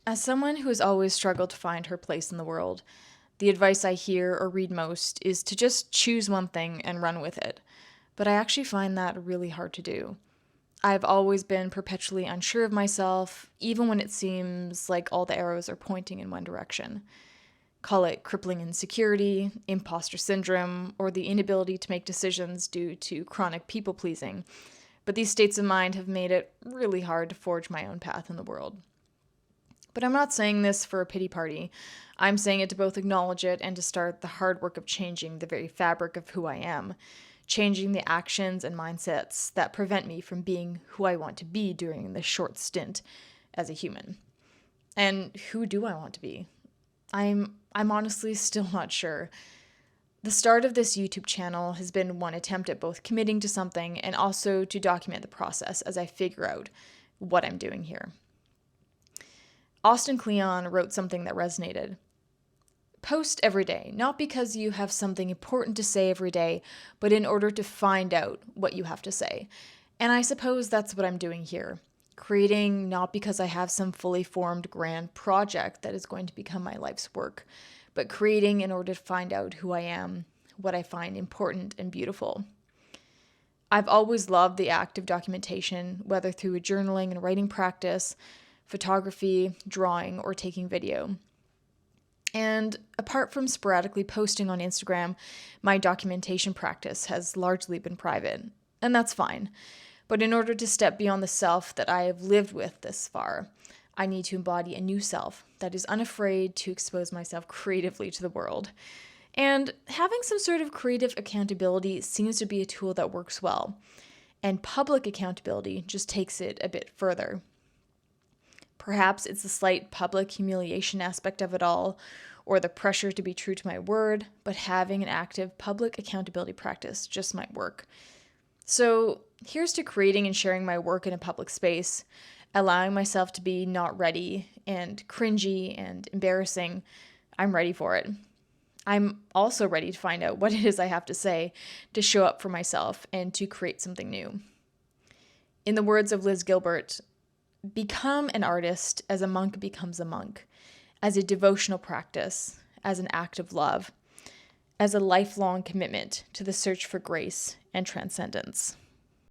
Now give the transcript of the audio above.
As someone who has always struggled to find her place in the world, the advice I hear or read most is to just choose one thing and run with it. But I actually find that really hard to do. I've always been perpetually unsure of myself, even when it seems like all the arrows are pointing in one direction. Call it crippling insecurity, imposter syndrome, or the inability to make decisions due to chronic people pleasing. But these states of mind have made it really hard to forge my own path in the world. But I'm not saying this for a pity party. I'm saying it to both acknowledge it and to start the hard work of changing the very fabric of who I am, changing the actions and mindsets that prevent me from being who I want to be during this short stint as a human. And who do I want to be? I'm honestly still not sure. The start of this YouTube channel has been one attempt at both committing to something and also to document the process as I figure out what I'm doing here. Austin Kleon wrote something that resonated. Post every day, not because you have something important to say every day, but in order to find out what you have to say. And I suppose that's what I'm doing here. Creating not because I have some fully formed grand project that is going to become my life's work, but creating in order to find out who I am, what I find important and beautiful. I've always loved the act of documentation, whether through a journaling and writing practice, photography, drawing, or taking video. And apart from sporadically posting on Instagram, my documentation practice has largely been private, and that's fine. But in order to step beyond the self that I have lived with this far, I need to embody a new self that is unafraid to expose myself creatively to the world. And having some sort of creative accountability seems to be a tool that works well, and public accountability just takes it a bit further. Perhaps it's the slight public humiliation aspect of it all, or the pressure to be true to my word, but having an active public accountability practice just might work. So here's to creating and sharing my work in a public space, allowing myself to be not ready and cringy and embarrassing. I'm ready for it. I'm also ready to find out what it is I have to say, to show up for myself, and to create something new. In the words of Liz Gilbert, become an artist as a monk becomes a monk, as a devotional practice, as an act of love, as a lifelong commitment to the search for grace and transcendence.